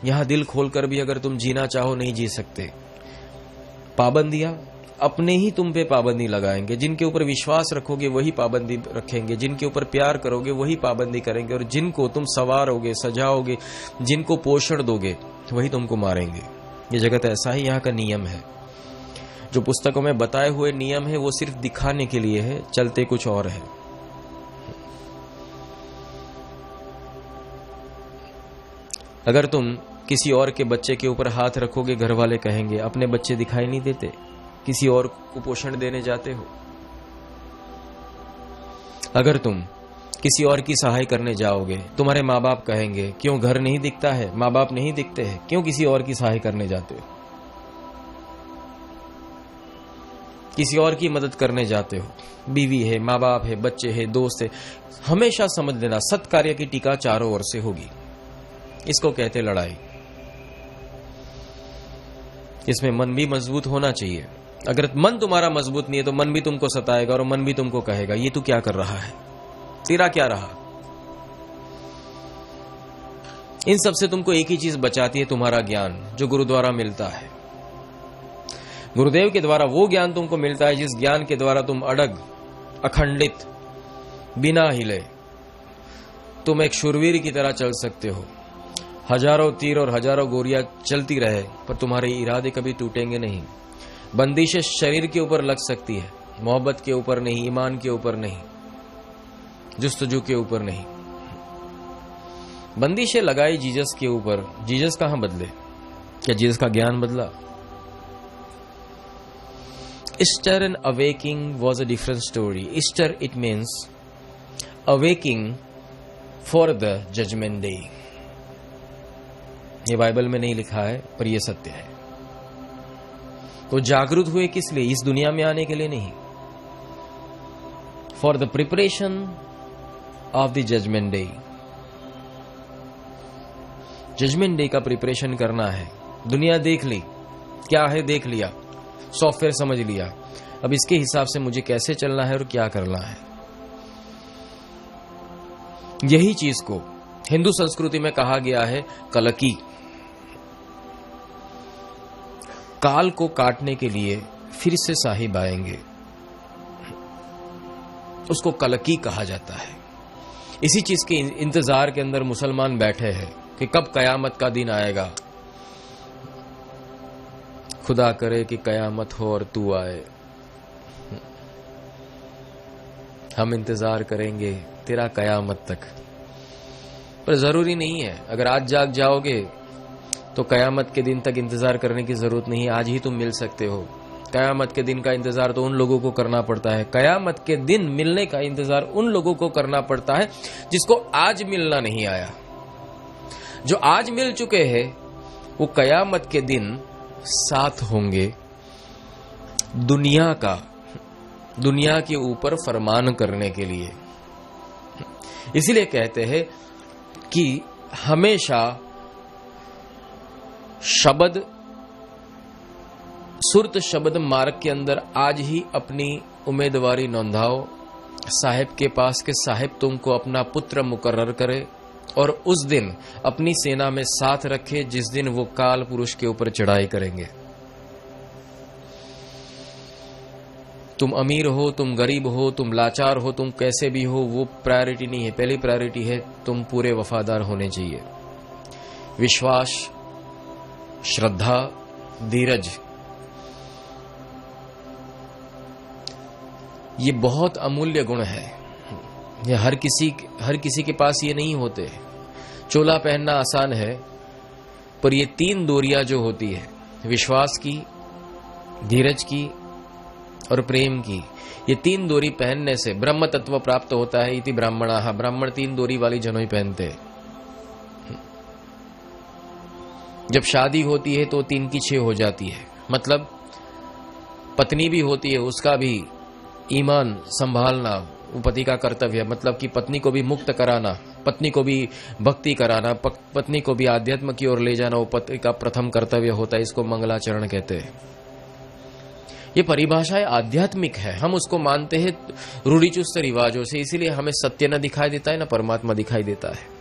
यहां दिल खोलकर भी अगर तुम जीना चाहो नहीं जी सकते। पाबंदियां अपने ही तुम पे पाबंदी लगाएंगे। जिनके ऊपर विश्वास रखोगे वही पाबंदी रखेंगे, जिनके ऊपर प्यार करोगे वही पाबंदी करेंगे, और जिनको तुम संवारोगे, सजाओगे, जिनको पोषण दोगे वही तुमको मारेंगे। ये जगत ऐसा ही यहाँ का नियम है। जो पुस्तकों में बताए हुए नियम है वो सिर्फ दिखाने के लिए है, चलते कुछ और है। अगर तुम किसी और के बच्चे के ऊपर हाथ रखोगे, घर वाले कहेंगे अपने बच्चे दिखाई नहीं देते, किसी और को पोषण देने जाते हो। अगर तुम किसी और की सहाय करने जाओगे, तुम्हारे माँ बाप कहेंगे क्यों घर नहीं दिखता है, माँ बाप नहीं दिखते हैं, क्यों किसी और की सहाय करने जाते हो, किसी और की मदद करने जाते हो। बीवी है, माँ बाप है, बच्चे है, दोस्त है, हमेशा समझ लेना सत्कार्य की टीका चारों ओर से होगी। इसको कहते लड़ाई। इसमें मन भी मजबूत होना चाहिए। अगर मन तुम्हारा मजबूत नहीं है तो मन भी तुमको सताएगा और मन भी तुमको कहेगा ये तू क्या कर रहा है, तेरा क्या रहा। इन सब से तुमको एक ही चीज बचाती है, तुम्हारा ज्ञान जो गुरु द्वारा मिलता है। गुरुदेव के द्वारा वो ज्ञान तुमको मिलता है जिस ज्ञान के द्वारा तुम अड़ग, अखंडित, बिना हिले तुम एक शूरवीर की तरह चल सकते हो। हजारों तीर और हजारों गोलियां चलती रहे पर तुम्हारे इरादे कभी टूटेंगे नहीं। बंदिशें शरीर के ऊपर लग सकती है, मोहब्बत के ऊपर नहीं, ईमान के ऊपर नहीं, जुस्तजू के ऊपर नहीं। बंदिशें लगाई जीसस के ऊपर, जीसस कहां बदले? क्या जीसस का ज्ञान बदला? Easter and awaking was a different story. Easter, it means awaking for the judgment day. ये बाइबल में नहीं लिखा है पर यह सत्य है। तो जागरूक हुए किस लिए? इस दुनिया में आने के लिए नहीं, for the preparation of the judgement day. Judgement day का प्रिपरेशन करना है। दुनिया देख ली, क्या है देख लिया, सॉफ्टवेयर समझ लिया, अब इसके हिसाब से मुझे कैसे चलना है और क्या करना है। यही चीज को हिंदू संस्कृति में कहा गया है कलकी। काल को काटने के लिए फिर से साहिब आएंगे, उसको कलकी कहा जाता है। इसी चीज के इंतजार के अंदर मुसलमान बैठे हैं कि कब कयामत का दिन आएगा। खुदा करे कि कयामत हो और तू आए। हम इंतजार करेंगे तेरा कयामत तक, पर जरूरी नहीं है। अगर आज जाग जाओगे तो कयामत के दिन तक इंतजार करने की जरूरत नहीं, आज ही तुम मिल सकते हो। कयामत के दिन का इंतजार तो उन लोगों को करना पड़ता है, कयामत के दिन मिलने का इंतजार उन लोगों को करना पड़ता है जिसको आज मिलना नहीं आया। जो आज मिल चुके हैं वो कयामत के दिन साथ होंगे दुनिया के ऊपर फरमान करने के लिए। इसीलिए कहते हैं कि हमेशा शब्द, सुरत शब्द मार्ग के अंदर आज ही अपनी उम्मीदवारी नोंधाओ साहिब के पास के साहिब तुमको अपना पुत्र मुकर्रर करे और उस दिन अपनी सेना में साथ रखे जिस दिन वो काल पुरुष के ऊपर चढ़ाई करेंगे। तुम अमीर हो, तुम गरीब हो, तुम लाचार हो, तुम कैसे भी हो, वो प्रायोरिटी नहीं है। पहली प्रायोरिटी है तुम पूरे वफादार होने चाहिए। विश्वास, श्रद्धा, धीरज, ये बहुत अमूल्य गुण है। ये हर किसी के पास ये नहीं होते। चोला पहनना आसान है पर ये 3 डोरियां जो होती है, विश्वास की, धीरज की और प्रेम की, ये 3 डोरी पहनने से ब्रह्म तत्व प्राप्त होता है। इति ब्राह्मणाः, ब्राह्मण 3 डोरी वाली जनोई पहनते हैं। जब शादी होती है तो 3 की 6 हो जाती है। मतलब पत्नी भी होती है, उसका भी ईमान संभालना वो पति का कर्तव्य है। मतलब कि पत्नी को भी मुक्त कराना, पत्नी को भी भक्ति कराना, पत्नी को भी आध्यात्म की ओर ले जाना वो पति का प्रथम कर्तव्य होता है। इसको मंगलाचरण कहते हैं। ये परिभाषा आध्यात्मिक है, हम उसको मानते हैं रूढ़िचुस्त रिवाजों से। इसीलिए हमें सत्य न दिखाई देता है, न परमात्मा दिखाई देता है।